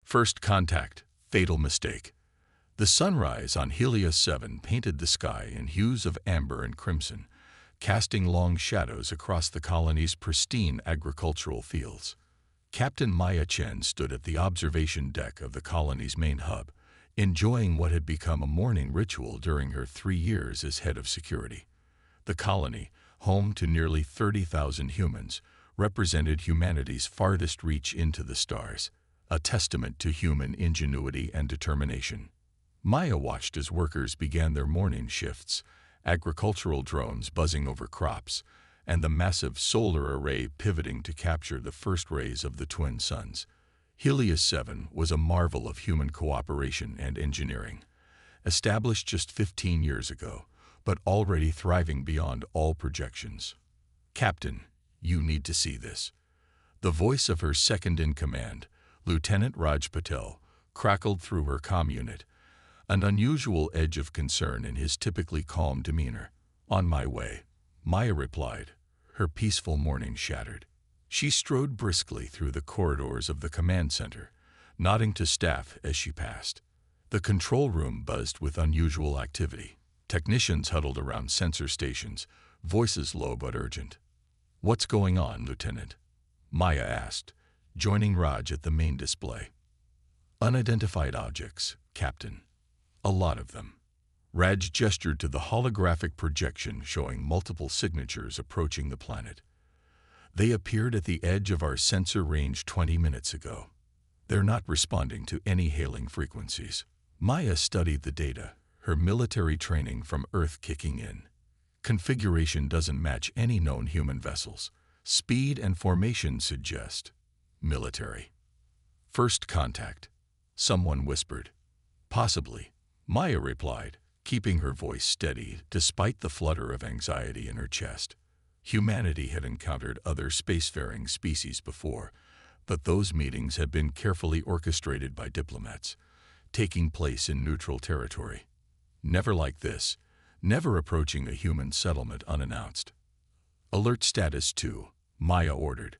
First contact, fatal mistake. The sunrise on Helios 7 painted the sky in hues of amber and crimson, casting long shadows across the colony's pristine agricultural fields. Captain Maya Chen stood at the observation deck of the colony's main hub, enjoying what had become a morning ritual during her 3 years as head of security. The colony, home to nearly 30,000 humans, represented humanity's farthest reach into the stars, a testament to human ingenuity and determination. Maya watched as workers began their morning shifts, agricultural drones buzzing over crops, and the massive solar array pivoting to capture the first rays of the twin suns. Helios 7 was a marvel of human cooperation and engineering, established just 15 years ago, but already thriving beyond all projections. "Captain, you need to see this." The voice of her second-in-command, Lieutenant Raj Patel, crackled through her comm unit, an unusual edge of concern in his typically calm demeanor. "On my way," Maya replied, her peaceful morning shattered. She strode briskly through the corridors of the command center, nodding to staff as she passed. The control room buzzed with unusual activity. Technicians huddled around sensor stations, voices low but urgent. "What's going on, Lieutenant?" Maya asked, joining Raj at the main display. "Unidentified objects, Captain. A lot of them." Raj gestured to the holographic projection showing multiple signatures approaching the planet. "They appeared at the edge of our sensor range 20 minutes ago. They're not responding to any hailing frequencies." Maya studied the data, her military training from Earth kicking in. Configuration doesn't match any known human vessels. Speed and formation suggest military. "First contact," someone whispered. "Possibly," Maya replied, keeping her voice steady despite the flutter of anxiety in her chest. Humanity had encountered other spacefaring species before, but those meetings had been carefully orchestrated by diplomats, taking place in neutral territory. Never like this, never approaching a human settlement unannounced. "Alert status 2, Maya ordered.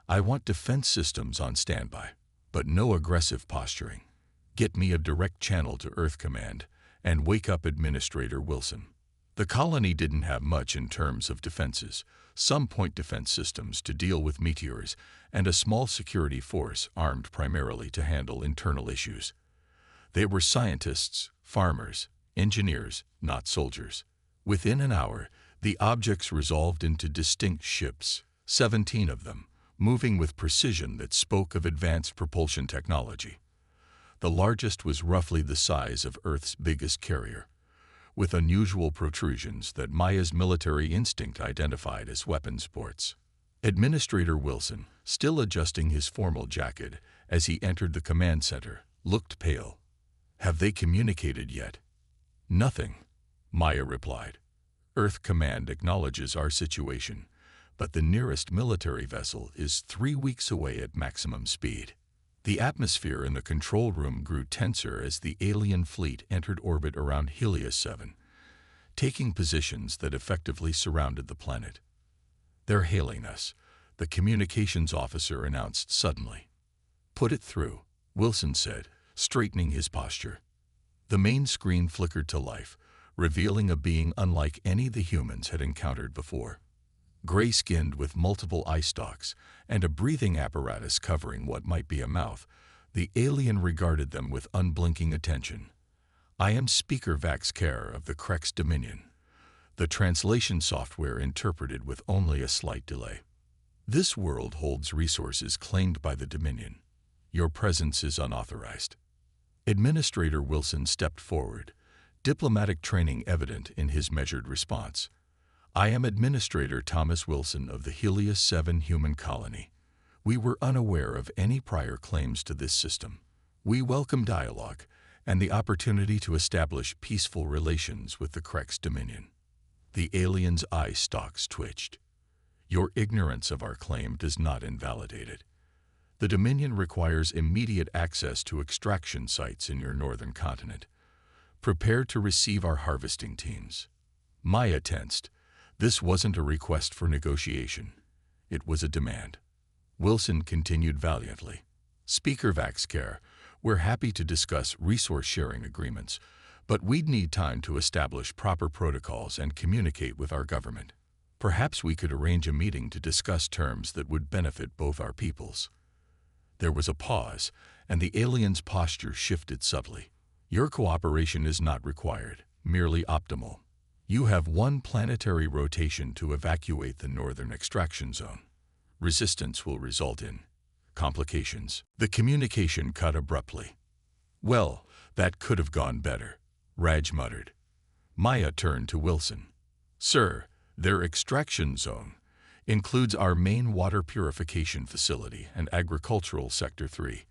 "I want defense systems on standby, but no aggressive posturing. Get me a direct channel to Earth Command, and wake up Administrator Wilson." The colony didn't have much in terms of defenses, some point defense systems to deal with meteors, and a small security force armed primarily to handle internal issues. They were scientists, farmers, engineers, not soldiers. Within an hour, the objects resolved into distinct ships, 17 of them, moving with precision that spoke of advanced propulsion technology. The largest was roughly the size of Earth's biggest carrier, with unusual protrusions that Maya's military instinct identified as weapons ports. Administrator Wilson, still adjusting his formal jacket as he entered the command center, looked pale. "Have they communicated yet?" "Nothing," Maya replied. "Earth Command acknowledges our situation, but the nearest military vessel is 3 weeks away at maximum speed." The atmosphere in the control room grew tenser as the alien fleet entered orbit around Helios 7, taking positions that effectively surrounded the planet. "They're hailing us," the communications officer announced suddenly. "Put it through," Wilson said, straightening his posture. The main screen flickered to life, revealing a being unlike any the humans had encountered before. Gray-skinned with multiple eye stalks and a breathing apparatus covering what might be a mouth, the alien regarded them with unblinking attention. "I am Speaker Vaxcare of the Krex Dominion." The translation software interpreted with only a slight delay. "This world holds resources claimed by the Dominion. Your presence is unauthorized." Administrator Wilson stepped forward, diplomatic training evident in his measured response. "I am Administrator Thomas Wilson of the Helios 7 human colony. We were unaware of any prior claims to this system. We welcome dialogue and the opportunity to establish peaceful relations with the Krex Dominion." The alien's eye stalks twitched. "Your ignorance of our claim does not invalidate it. The Dominion requires immediate access to extraction sites in your northern continent. Prepare to receive our harvesting teams." Maya tensed. This wasn't a request for negotiation. It was a demand. Wilson continued valiantly. "Speaker Vaxcare, We're happy to discuss resource-sharing agreements, but we'd need time to establish proper protocols and communicate with our government. Perhaps we could arrange a meeting to discuss terms that would benefit both our peoples." There was a pause, and the alien's posture shifted subtly. "Your cooperation is not required, merely optimal. You have one planetary rotation to evacuate the northern extraction zone. Resistance will result in complications." The communication cut abruptly. "Well, that could have gone better," Raj muttered. Maya turned to Wilson. "Sir, their extraction zone includes our main water purification facility and agricultural sector 3.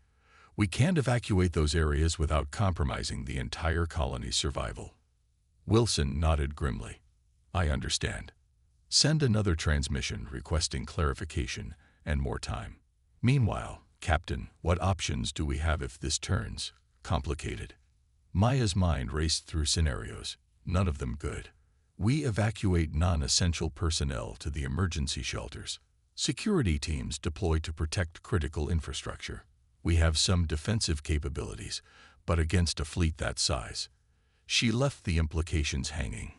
We can't evacuate those areas without compromising the entire colony's survival." Wilson nodded grimly. "I understand. Send another transmission requesting clarification and more time. Meanwhile, Captain, what options do we have if this turns complicated?" Maya's mind raced through scenarios, none of them good. "We evacuate non-essential personnel to the emergency shelters. Security teams deploy to protect critical infrastructure. We have some defensive capabilities, but against a fleet that size." She left the implications hanging.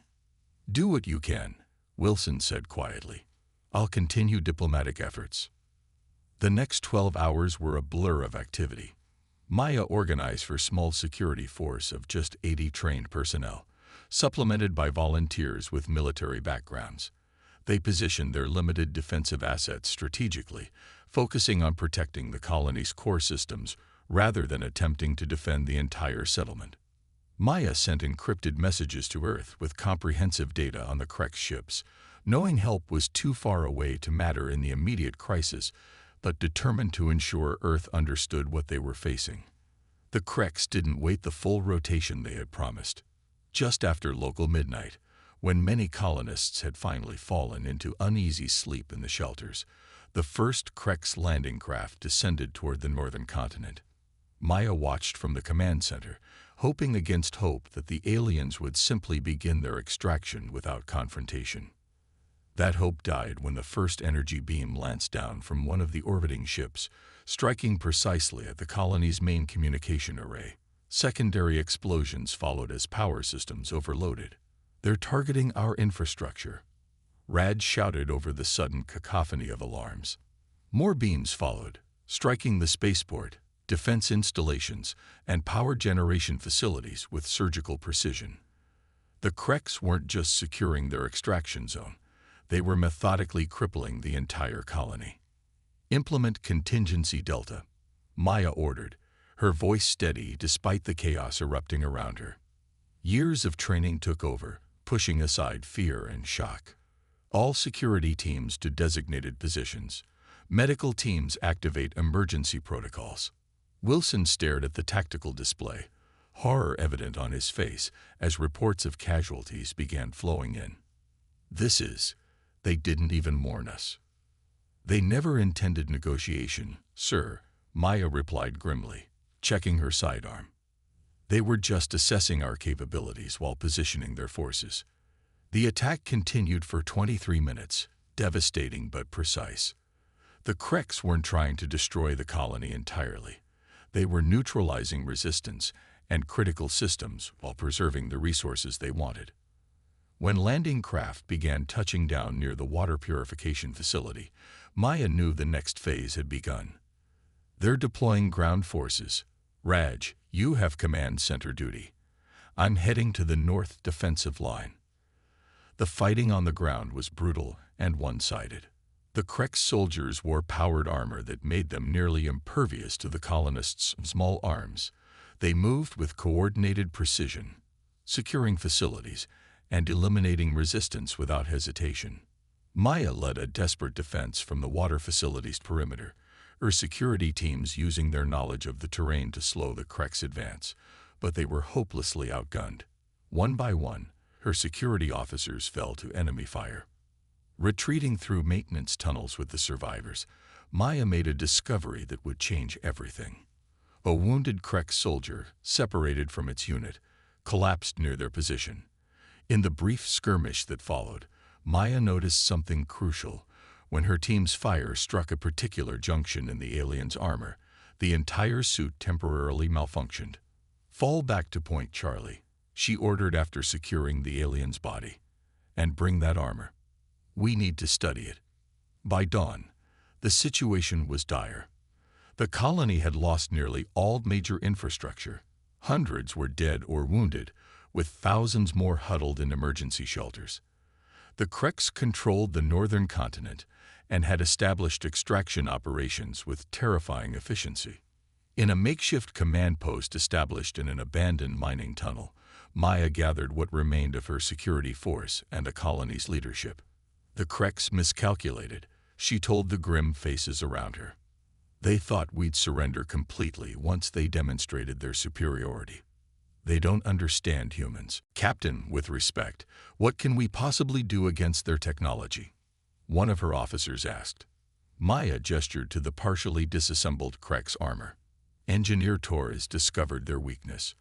"Do what you can," Wilson said quietly. "I'll continue diplomatic efforts." The next 12 hours were a blur of activity. Maya organized for a small security force of just 80 trained personnel, supplemented by volunteers with military backgrounds. They positioned their limited defensive assets strategically, focusing on protecting the colony's core systems rather than attempting to defend the entire settlement. Maya sent encrypted messages to Earth with comprehensive data on the Krex ships, knowing help was too far away to matter in the immediate crisis, but determined to ensure Earth understood what they were facing. The Krex didn't wait the full rotation they had promised. Just after local midnight, when many colonists had finally fallen into uneasy sleep in the shelters, the first Krex landing craft descended toward the northern continent. Maya watched from the command center, hoping against hope that the aliens would simply begin their extraction without confrontation. That hope died when the first energy beam lanced down from one of the orbiting ships, striking precisely at the colony's main communication array. Secondary explosions followed as power systems overloaded. "They're targeting our infrastructure," Raj shouted over the sudden cacophony of alarms. More beams followed, striking the spaceport, defense installations, and power generation facilities with surgical precision. The Krex weren't just securing their extraction zone, they were methodically crippling the entire colony. "Implement contingency delta," Maya ordered, her voice steady despite the chaos erupting around her. Years of training took over, pushing aside fear and shock. All security teams to designated positions. Medical teams activate emergency protocols. Wilson stared at the tactical display, horror evident on his face as reports of casualties began flowing in. They didn't even warn us." "They never intended negotiation, sir," Maya replied grimly, checking her sidearm. "They were just assessing our capabilities while positioning their forces." The attack continued for 23 minutes, devastating but precise. The Krex weren't trying to destroy the colony entirely. They were neutralizing resistance and critical systems while preserving the resources they wanted. When landing craft began touching down near the water purification facility, Maya knew the next phase had begun. "They're deploying ground forces. Raj, you have command center duty. I'm heading to the north defensive line." The fighting on the ground was brutal and one-sided. The Krex soldiers wore powered armor that made them nearly impervious to the colonists' small arms. They moved with coordinated precision, securing facilities and eliminating resistance without hesitation. Maya led a desperate defense from the water facility's perimeter, her security teams using their knowledge of the terrain to slow the Krex advance, but they were hopelessly outgunned. One by one, her security officers fell to enemy fire. Retreating through maintenance tunnels with the survivors, Maya made a discovery that would change everything. A wounded Krex soldier, separated from its unit, collapsed near their position. In the brief skirmish that followed, Maya noticed something crucial. When her team's fire struck a particular junction in the alien's armor, The entire suit temporarily malfunctioned. "Fall back to Point Charlie," she ordered after securing the alien's body. "And bring that armor. We need to study it." By dawn, the situation was dire. The colony had lost nearly all major infrastructure. Hundreds were dead or wounded, with thousands more huddled in emergency shelters. The Kreks controlled the northern continent and had established extraction operations with terrifying efficiency. In a makeshift command post established in an abandoned mining tunnel, Maya gathered what remained of her security force and the colony's leadership. "The Kreks miscalculated," she told the grim faces around her. "They thought we'd surrender completely once they demonstrated their superiority. They don't understand humans." "Captain, with respect, what can we possibly do against their technology?" one of her officers asked. Maya gestured to the partially disassembled Krek's armor. Engineer Torres discovered their weakness.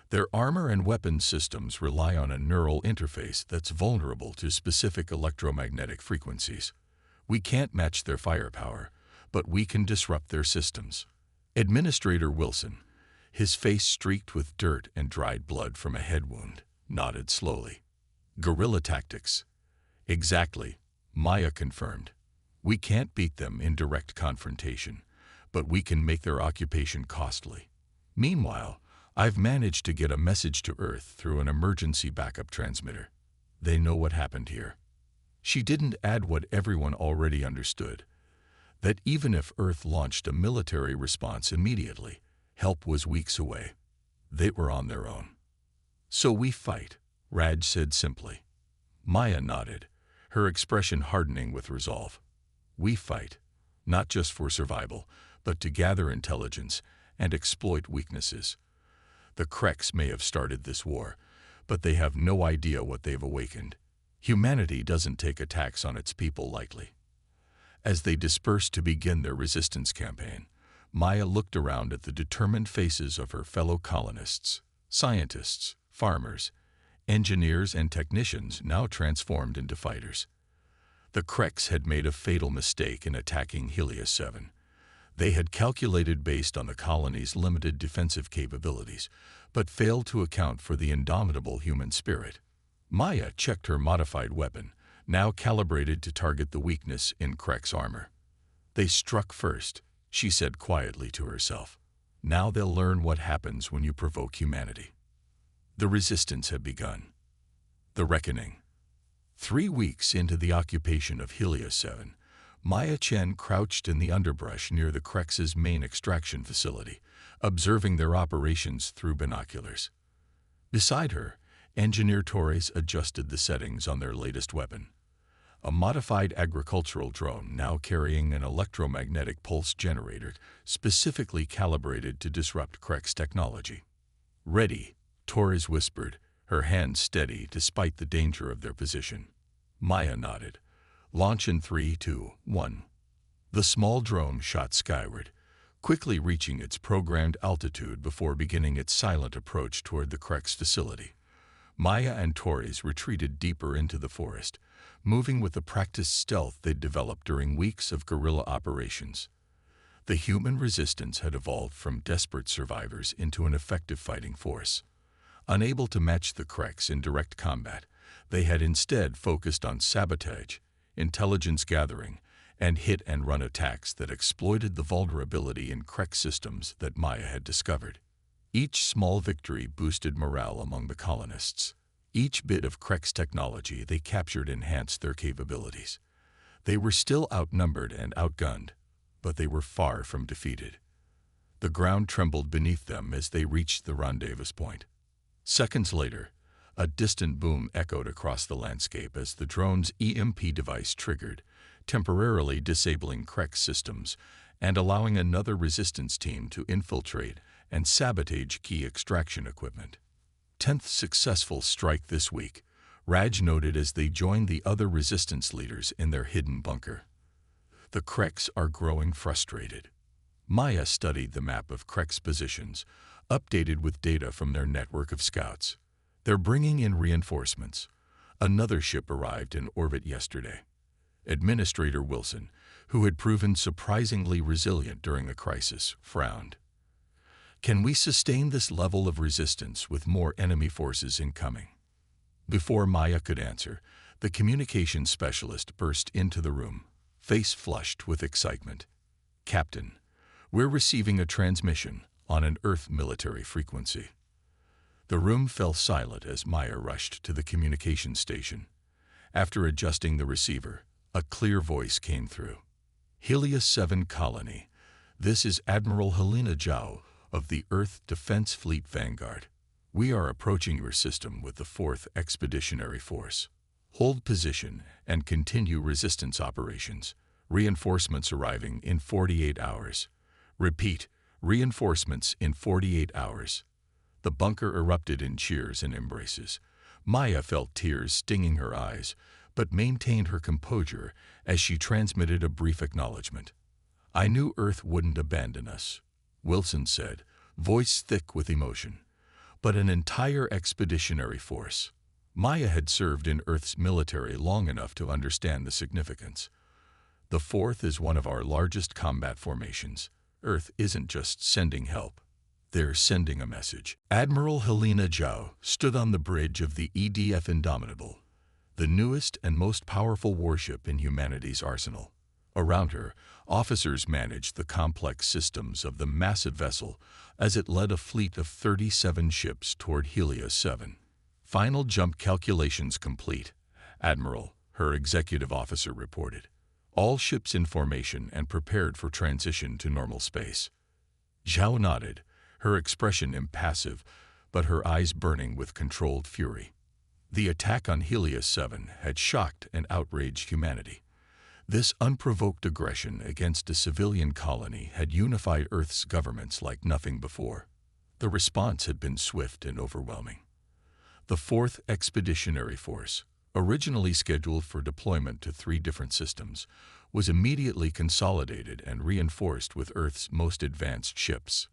Their armor and weapons systems rely on a neural interface that's vulnerable to specific electromagnetic frequencies. "We can't match their firepower, but we can disrupt their systems." Administrator Wilson, his face streaked with dirt and dried blood from a head wound, nodded slowly. "Guerrilla tactics." "Exactly," Maya confirmed. "We can't beat them in direct confrontation, but we can make their occupation costly. Meanwhile, I've managed to get a message to Earth through an emergency backup transmitter. They know what happened here." She didn't add what everyone already understood, that even if Earth launched a military response immediately, help was weeks away. They were on their own. "So we fight," Raj said simply. Maya nodded, her expression hardening with resolve. "We fight, not just for survival, but to gather intelligence and exploit weaknesses. The Kreks may have started this war, but they have no idea what they've awakened. Humanity doesn't take attacks on its people lightly." As they dispersed to begin their resistance campaign, Maya looked around at the determined faces of her fellow colonists, scientists, farmers, engineers, and technicians now transformed into fighters. The Kreks had made a fatal mistake in attacking Helios 7. They had calculated based on the colony's limited defensive capabilities, but failed to account for the indomitable human spirit. Maya checked her modified weapon, now calibrated to target the weakness in Krek's armor. "They struck first," she said quietly to herself. "Now they'll learn what happens when you provoke humanity." The resistance had begun. The reckoning. 3 weeks into the occupation of Helios 7, Maya Chen crouched in the underbrush near the Kreks' main extraction facility, observing their operations through binoculars. Beside her, Engineer Torres adjusted the settings on their latest weapon, a modified agricultural drone now carrying an electromagnetic pulse generator specifically calibrated to disrupt Krek's technology. "Ready," Torres whispered, her hands steady despite the danger of their position. Maya nodded. "Launch in 3, 2, 1. The small drone shot skyward, quickly reaching its programmed altitude before beginning its silent approach toward the Krek's facility. Maya and Torres retreated deeper into the forest, moving with the practiced stealth they'd developed during weeks of guerrilla operations. The human resistance had evolved from desperate survivors into an effective fighting force. Unable to match the Kreks in direct combat, they had instead focused on sabotage, intelligence gathering, and hit-and-run attacks that exploited the vulnerability in Krek systems that Maya had discovered. Each small victory boosted morale among the colonists. Each bit of Krek's technology they captured enhanced their capabilities. They were still outnumbered and outgunned, but they were far from defeated. The ground trembled beneath them as they reached the rendezvous point. Seconds later, a distant boom echoed across the landscape as the drone's EMP device triggered, temporarily disabling Krek's systems and allowing another resistance team to infiltrate and sabotage key extraction equipment. 10th successful strike this week, Raj noted as they joined the other resistance leaders in their hidden bunker. The Kreks are growing frustrated. Maya studied the map of Krek's positions, updated with data from their network of scouts. They're bringing in reinforcements. Another ship arrived in orbit yesterday. Administrator Wilson, who had proven surprisingly resilient during the crisis, frowned. Can we sustain this level of resistance with more enemy forces incoming? Before Maya could answer, the communications specialist burst into the room, face flushed with excitement. Captain, we're receiving a transmission on an Earth military frequency. The room fell silent as Maya rushed to the communications station. After adjusting the receiver, a clear voice came through. Helios 7 Colony, this is Admiral Helena Zhao of the Earth Defense Fleet Vanguard. We are approaching your system with the 4th Expeditionary Force. Hold position and continue resistance operations. Reinforcements arriving in 48 hours. Repeat, reinforcements in 48 hours. The bunker erupted in cheers and embraces. Maya felt tears stinging her eyes, but maintained her composure as she transmitted a brief acknowledgement. I knew Earth wouldn't abandon us, Wilson said, voice thick with emotion. But an entire expeditionary force. Maya had served in Earth's military long enough to understand the significance. The 4th is one of our largest combat formations. Earth isn't just sending help. They're sending a message. Admiral Helena Zhao stood on the bridge of the EDF Indomitable, the newest and most powerful warship in humanity's arsenal. Around her, officers managed the complex systems of the massive vessel as it led a fleet of 37 ships toward Helios 7. Final jump calculations complete, Admiral, her executive officer reported. All ships in formation and prepared for transition to normal space. Zhao nodded, her expression impassive, but her eyes burning with controlled fury. The attack on Helios 7 had shocked and outraged humanity. This unprovoked aggression against a civilian colony had unified Earth's governments like nothing before. The response had been swift and overwhelming. The 4th Expeditionary Force, originally scheduled for deployment to 3 different systems, was immediately consolidated and reinforced with Earth's most advanced ships.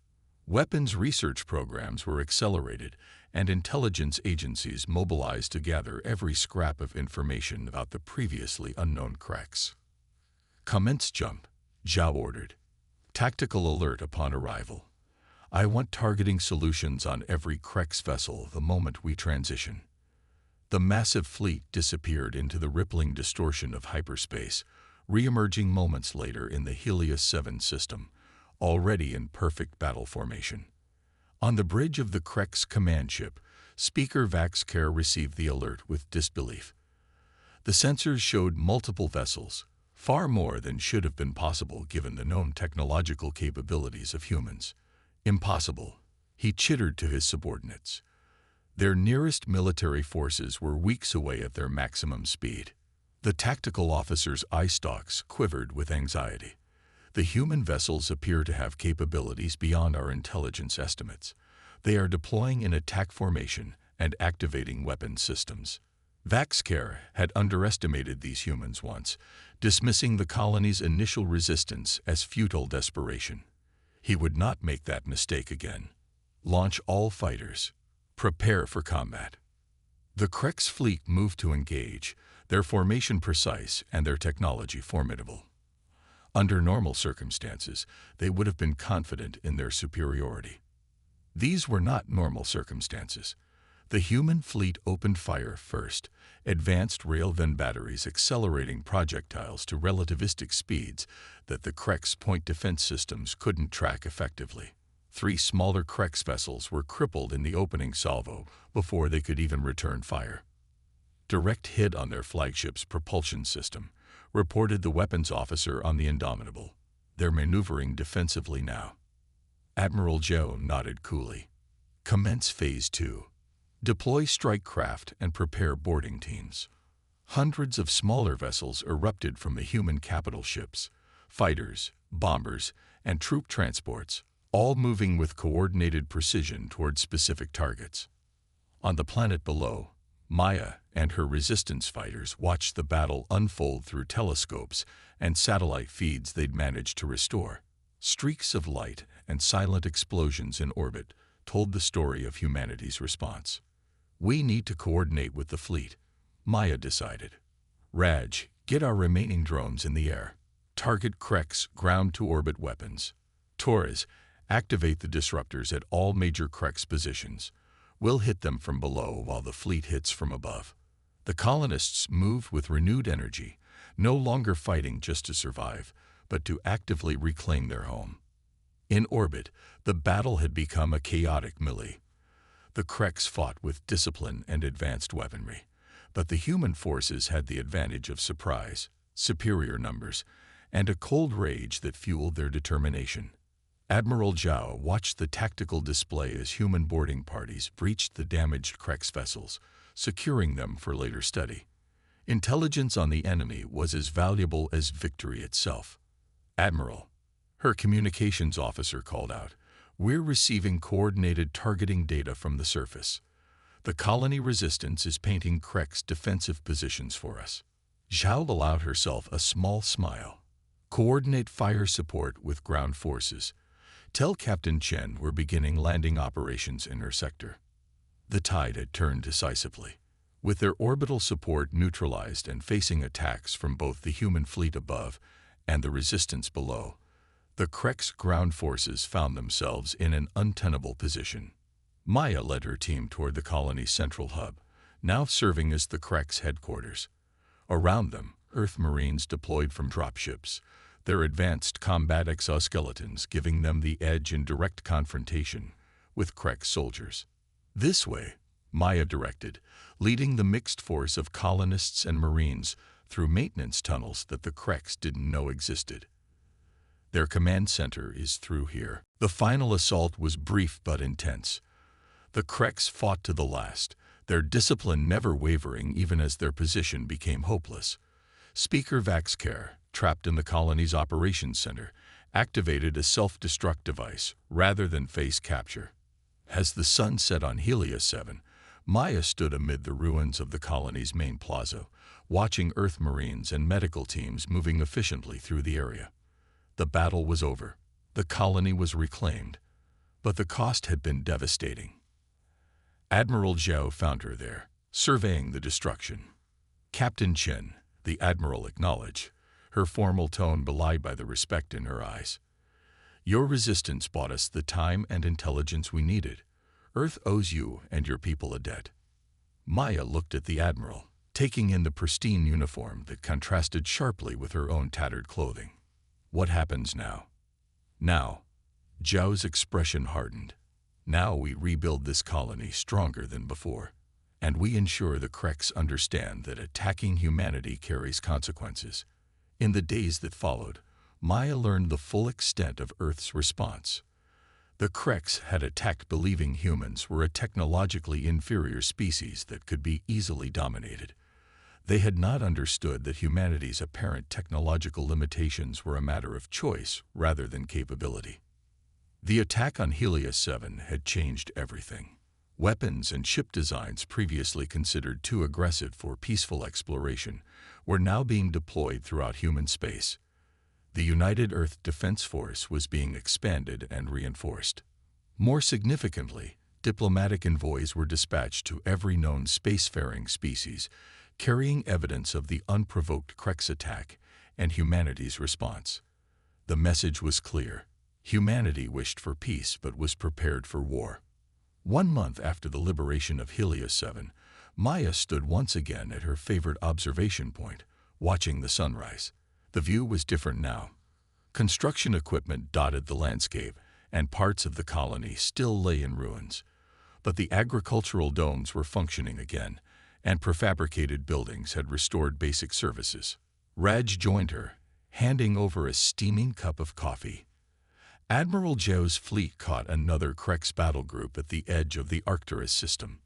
Weapons research programs were accelerated, and intelligence agencies mobilized to gather every scrap of information about the previously unknown Krex. Commence jump, Zhao ordered. Tactical alert upon arrival. I want targeting solutions on every Krex vessel the moment we transition. The massive fleet disappeared into the rippling distortion of hyperspace, re-emerging moments later in the Helios 7 system, already in perfect battle formation. On the bridge of the Krex command ship, Speaker Vaxcare received the alert with disbelief. The sensors showed multiple vessels, far more than should have been possible given the known technological capabilities of humans. Impossible, he chittered to his subordinates. Their nearest military forces were weeks away at their maximum speed. The tactical officer's eye stalks quivered with anxiety. The human vessels appear to have capabilities beyond our intelligence estimates. They are deploying in attack formation and activating weapon systems. Vaxcare had underestimated these humans once, dismissing the colony's initial resistance as futile desperation. He would not make that mistake again. Launch all fighters. Prepare for combat. The Krex fleet moved to engage, their formation precise and their technology formidable. Under normal circumstances, they would have been confident in their superiority. These were not normal circumstances. The human fleet opened fire first, advanced railgun batteries accelerating projectiles to relativistic speeds that the Krex point defense systems couldn't track effectively. 3 smaller Krex vessels were crippled in the opening salvo before they could even return fire. Direct hit on their flagship's propulsion system, reported the weapons officer on the Indomitable. They're maneuvering defensively now. Admiral Zhao nodded coolly. Commence Phase 2. Deploy strike craft and prepare boarding teams. Hundreds of smaller vessels erupted from the human capital ships, fighters, bombers, and troop transports, all moving with coordinated precision toward specific targets. On the planet below, Maya and her resistance fighters watched the battle unfold through telescopes and satellite feeds they'd managed to restore. Streaks of light and silent explosions in orbit told the story of humanity's response. We need to coordinate with the fleet, Maya decided. Raj, get our remaining drones in the air. Target Krek's ground-to-orbit weapons. Torres, activate the disruptors at all major Krek's positions. We'll hit them from below while the fleet hits from above. The colonists moved with renewed energy, no longer fighting just to survive, but to actively reclaim their home. In orbit, the battle had become a chaotic melee. The Kreks fought with discipline and advanced weaponry, but the human forces had the advantage of surprise, superior numbers, and a cold rage that fueled their determination. Admiral Zhao watched the tactical display as human boarding parties breached the damaged Kreks vessels, securing them for later study. Intelligence on the enemy was as valuable as victory itself. "Admiral," her communications officer called out, "we're receiving coordinated targeting data from the surface. The colony resistance is painting Krek's defensive positions for us." Zhao allowed herself a small smile. "Coordinate fire support with ground forces. Tell Captain Chen we're beginning landing operations in her sector." The tide had turned decisively. With their orbital support neutralized and facing attacks from both the human fleet above and the resistance below, the Krek's ground forces found themselves in an untenable position. Maya led her team toward the colony's central hub, now serving as the Krek's headquarters. Around them, Earth Marines deployed from dropships, their advanced combat exoskeletons giving them the edge in direct confrontation with Krek soldiers. "This way," Maya directed, leading the mixed force of colonists and Marines through maintenance tunnels that the Kreks didn't know existed. "Their command center is through here." The final assault was brief but intense. The Kreks fought to the last, their discipline never wavering even as their position became hopeless. Speaker Vaxcare, trapped in the colony's operations center, activated a self-destruct device rather than face capture. As the sun set on Helios 7, Maya stood amid the ruins of the colony's main plaza, watching Earth Marines and medical teams moving efficiently through the area. The battle was over. The colony was reclaimed, but the cost had been devastating. Admiral Zhao found her there, surveying the destruction. "Captain Chen," the admiral acknowledged, her formal tone belied by the respect in her eyes. "Your resistance bought us the time and intelligence we needed. Earth owes you and your people a debt." Maya looked at the admiral, taking in the pristine uniform that contrasted sharply with her own tattered clothing. "What happens now?" "Now," Zhao's expression hardened. "Now we rebuild this colony stronger than before, and we ensure the Kreks understand that attacking humanity carries consequences." In the days that followed, Maya learned the full extent of Earth's response. The Kreks had attacked believing humans were a technologically inferior species that could be easily dominated. They had not understood that humanity's apparent technological limitations were a matter of choice rather than capability. The attack on Helios 7 had changed everything. Weapons and ship designs previously considered too aggressive for peaceful exploration were now being deployed throughout human space. The United Earth Defense Force was being expanded and reinforced. More significantly, diplomatic envoys were dispatched to every known spacefaring species, carrying evidence of the unprovoked Kreks attack and humanity's response. The message was clear. Humanity wished for peace but was prepared for war. 1 month after the liberation of Helios 7, Maya stood once again at her favorite observation point, watching the sunrise. The view was different now. Construction equipment dotted the landscape, and parts of the colony still lay in ruins. But the agricultural domes were functioning again, and prefabricated buildings had restored basic services. Raj joined her, handing over a steaming cup of coffee. Admiral Zhao's fleet caught another Kreks battle group at the edge of the Arcturus system.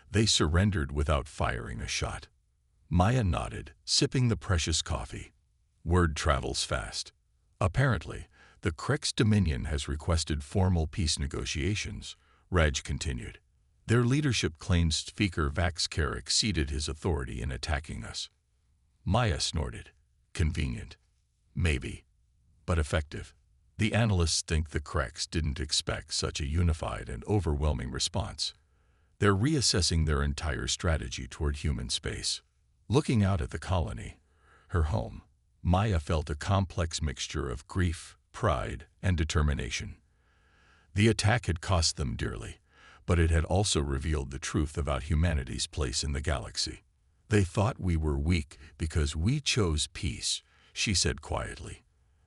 They surrendered without firing a shot. Maya nodded, sipping the precious coffee. "Word travels fast. Apparently, the Kreks Dominion has requested formal peace negotiations," Raj continued. "Their leadership claims Speaker Vaxcare exceeded his authority in attacking us." Maya snorted. "Convenient. Maybe. But effective. The analysts think the Kreks didn't expect such a unified and overwhelming response. They're reassessing their entire strategy toward human space." Looking out at the colony, her home, Maya felt a complex mixture of grief, pride, and determination. The attack had cost them dearly, but it had also revealed the truth about humanity's place in the galaxy. They thought we were weak because we chose peace, she said quietly.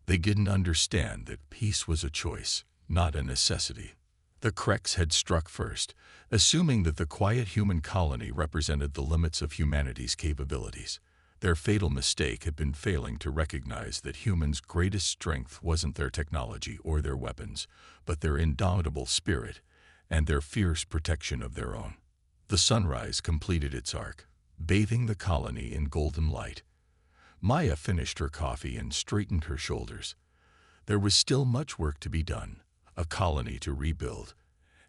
They didn't understand that peace was a choice, not a necessity. The Kreks had struck first, assuming that the quiet human colony represented the limits of humanity's capabilities. Their fatal mistake had been failing to recognize that humans' greatest strength wasn't their technology or their weapons, but their indomitable spirit and their fierce protection of their own. The sunrise completed its arc, bathing the colony in golden light. Maya finished her coffee and straightened her shoulders. There was still much work to be done, a colony to rebuild,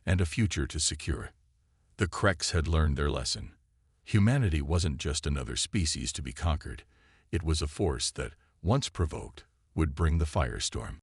and a future to secure. The Kreks had learned their lesson. Humanity wasn't just another species to be conquered. It was a force that, once provoked, would bring the firestorm.